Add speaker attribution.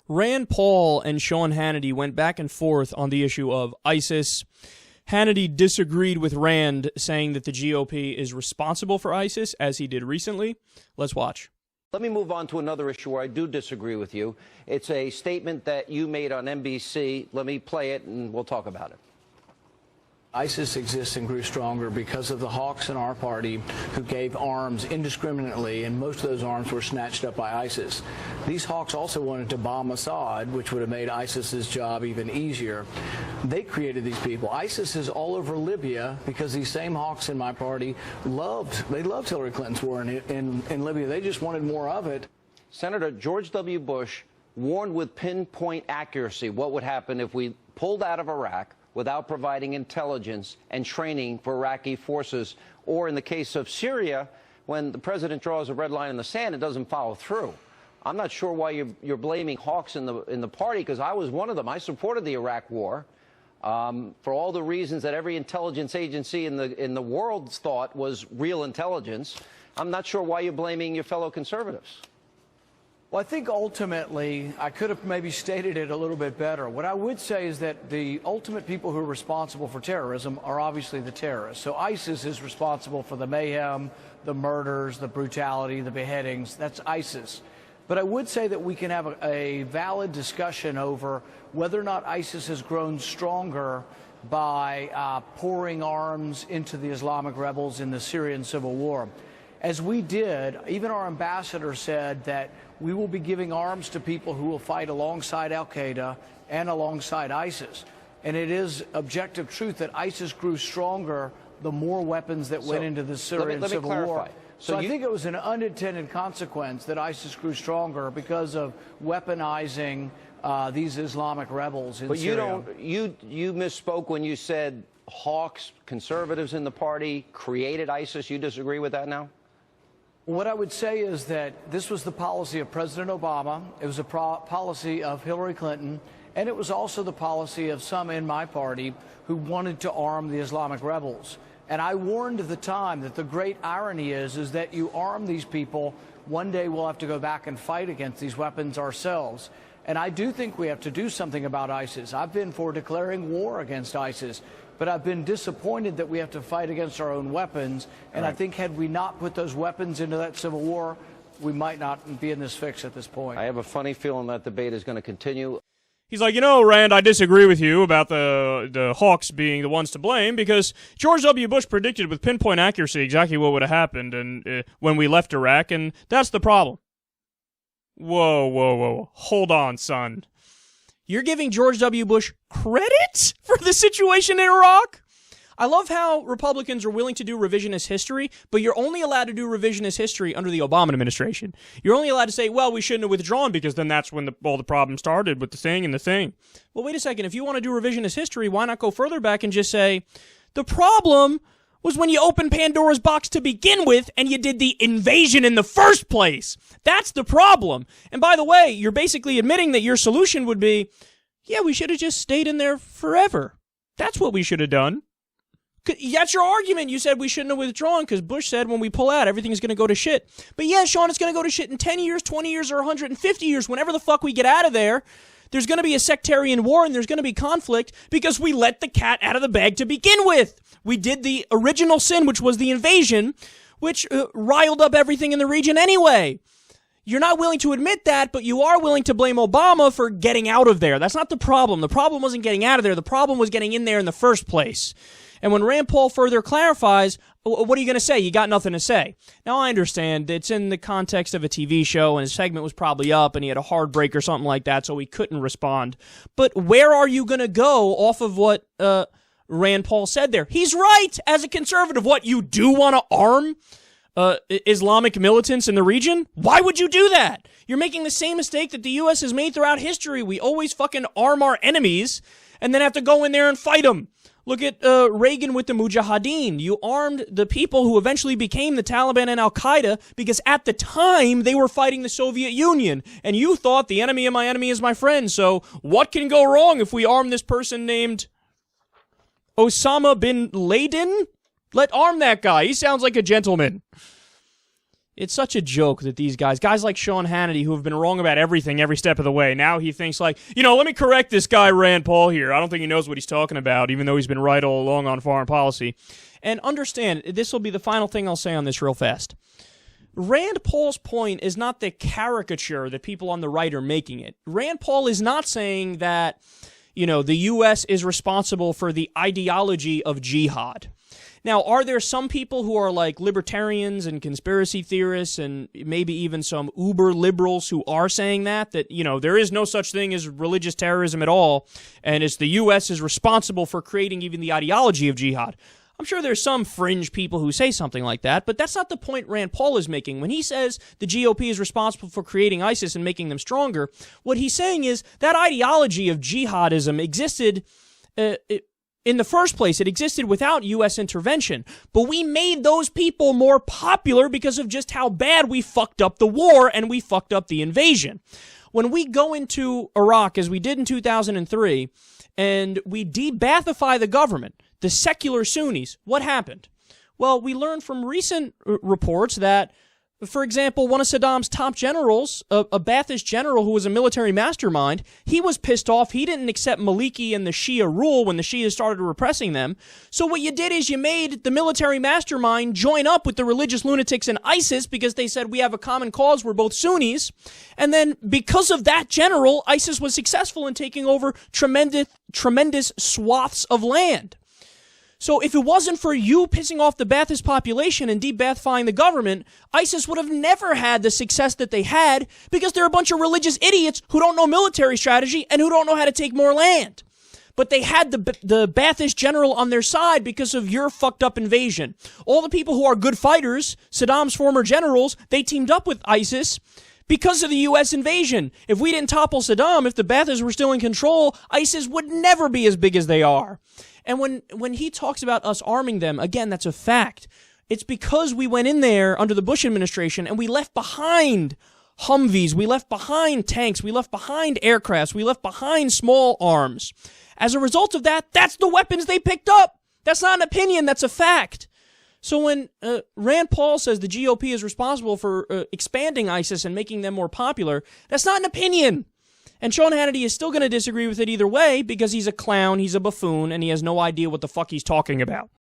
Speaker 1: Rand Paul and Sean Hannity went back and forth on the issue of ISIS. Hannity disagreed with Rand, saying that the GOP is responsible for ISIS, as he did recently. Let's watch.
Speaker 2: Let me move on to another issue where I do disagree with you. It's a statement that you made on NBC. Let me play it, and we'll talk about it.
Speaker 3: ISIS exists and grew stronger because of the hawks in our party who gave arms indiscriminately, and most of those arms were snatched up by ISIS. These hawks also wanted to bomb Assad, which would have made ISIS's job even easier. They created these people. ISIS is all over Libya because these same hawks in my party loved Hillary Clinton's war in Libya. They just wanted more of it.
Speaker 2: Senator George W. Bush warned with pinpoint accuracy what would happen if we pulled out of Iraq without providing intelligence and training for Iraqi forces, or in the case of Syria, when the president draws a red line in the sand, it doesn't follow through. I'm not sure why you're blaming hawks in the party, because I was one of them. I supported the Iraq war for all the reasons that every intelligence agency in the world thought was real intelligence. I'm not sure why you're blaming your fellow conservatives.
Speaker 3: Well, I think ultimately, I could have maybe stated it a little bit better. What I would say is that the ultimate people who are responsible for terrorism are obviously the terrorists. So ISIS is responsible for the mayhem, the murders, the brutality, the beheadings. That's ISIS. But I would say that we can have a valid discussion over whether or not ISIS has grown stronger by pouring arms into the Islamic rebels in the Syrian civil war. As we did, even our ambassador said that we will be giving arms to people who will fight alongside al-qaeda and alongside ISIS. And it is objective truth that ISIS grew stronger the more weapons that went into the Syrian civil war. So I think it was an unintended consequence that ISIS grew stronger because of weaponizing these Islamic rebels in Syria.
Speaker 2: But you misspoke when you said hawks, conservatives in the party, created ISIS. You disagree with that now?
Speaker 3: What I would say is that this was the policy of President Obama, it was a policy of Hillary Clinton, and it was also the policy of some in my party who wanted to arm the Islamic rebels. And I warned at the time that the great irony is that you arm these people, one day we'll have to go back and fight against these weapons ourselves. And I do think we have to do something about ISIS. I've been for declaring war against ISIS. But I've been disappointed that we have to fight against our own weapons. And I think had we not put those weapons into that civil war, we might not be in this fix at this point.
Speaker 2: I have a funny feeling that debate is going to continue.
Speaker 1: He's like, Rand, I disagree with you about the hawks being the ones to blame, because George W. Bush predicted with pinpoint accuracy exactly what would have happened and when we left Iraq, and that's the problem. Whoa. Hold on, son. You're giving George W. Bush credit for the situation in Iraq? I love how Republicans are willing to do revisionist history, but you're only allowed to do revisionist history under the Obama administration. You're only allowed to say, well, we shouldn't have withdrawn because then that's when all the problems started with the thing and the thing. Well, wait a second. If you want to do revisionist history, why not go further back and just say, the problem was when you opened Pandora's box to begin with and you did the invasion in the first place. That's the problem. And by the way, you're basically admitting that your solution would be, yeah, we should have just stayed in there forever. That's what we should have done. That's your argument. You said we shouldn't have withdrawn because Bush said when we pull out, everything's going to go to shit. But yeah, Sean, it's going to go to shit in 10 years, 20 years, or 150 years. Whenever the fuck we get out of there, there's going to be a sectarian war and there's going to be conflict because we let the cat out of the bag to begin with. We did the original sin, which was the invasion, which riled up everything in the region anyway. You're not willing to admit that, but you are willing to blame Obama for getting out of there. That's not the problem. The problem wasn't getting out of there. The problem was getting in there in the first place. And when Rand Paul further clarifies, what are you going to say? You got nothing to say. Now, I understand it's in the context of a TV show, and his segment was probably up, and he had a hard break or something like that, so he couldn't respond. But where are you going to go off of what Rand Paul said there? He's right. As a conservative, what, you do want to arm Islamic militants in the region? Why would you do that? You're making the same mistake that the U.S. has made throughout history. We always fucking arm our enemies and then have to go in there and fight them. Look at Reagan with the Mujahideen. You armed the people who eventually became the Taliban and al-qaeda because at the time they were fighting the Soviet Union. And you thought the enemy of my enemy is my friend. So what can go wrong if we arm this person named Osama bin Laden? Let's arm that guy. He sounds like a gentleman. It's such a joke that these guys like Sean Hannity, who have been wrong about everything every step of the way, now he thinks like, let me correct this guy Rand Paul here. I don't think he knows what he's talking about, even though he's been right all along on foreign policy. And understand, this will be the final thing I'll say on this real fast. Rand Paul's point is not the caricature that people on the right are making it. Rand Paul is not saying that, the U.S. is responsible for the ideology of jihad. Now, are there some people who are like libertarians and conspiracy theorists and maybe even some uber liberals who are saying that there is no such thing as religious terrorism at all, and it's the U.S. is responsible for creating even the ideology of jihad? I'm sure there's some fringe people who say something like that, but that's not the point Rand Paul is making. When he says the GOP is responsible for creating ISIS and making them stronger, what he's saying is that ideology of jihadism existed in the first place. It existed without U.S. intervention, but we made those people more popular because of just how bad we fucked up the war and we fucked up the invasion. When we go into Iraq, as we did in 2003, and we de-Baathify the government, the secular Sunnis, what happened? Well, we learned from recent reports that, for example, one of Saddam's top generals, a Ba'athist general who was a military mastermind, he was pissed off. He didn't accept Maliki and the Shia rule when the Shia started repressing them. So what you did is you made the military mastermind join up with the religious lunatics in ISIS because they said we have a common cause, we're both Sunnis. And then because of that general, ISIS was successful in taking over tremendous swaths of land. So if it wasn't for you pissing off the Ba'athist population and de-Baathifying the government, ISIS would have never had the success that they had because they're a bunch of religious idiots who don't know military strategy and who don't know how to take more land. But they had the Ba'athist general on their side because of your fucked up invasion. All the people who are good fighters, Saddam's former generals, they teamed up with ISIS because of the U.S. invasion. If we didn't topple Saddam, if the Baathists were still in control, ISIS would never be as big as they are. And when he talks about us arming them, again, that's a fact. It's because we went in there under the Bush administration and we left behind Humvees, we left behind tanks, we left behind aircrafts, we left behind small arms. As a result of that, that's the weapons they picked up. That's not an opinion, that's a fact. So when Rand Paul says the GOP is responsible for expanding ISIS and making them more popular, that's not an opinion. And Sean Hannity is still going to disagree with it either way because he's a clown, he's a buffoon, and he has no idea what the fuck he's talking about.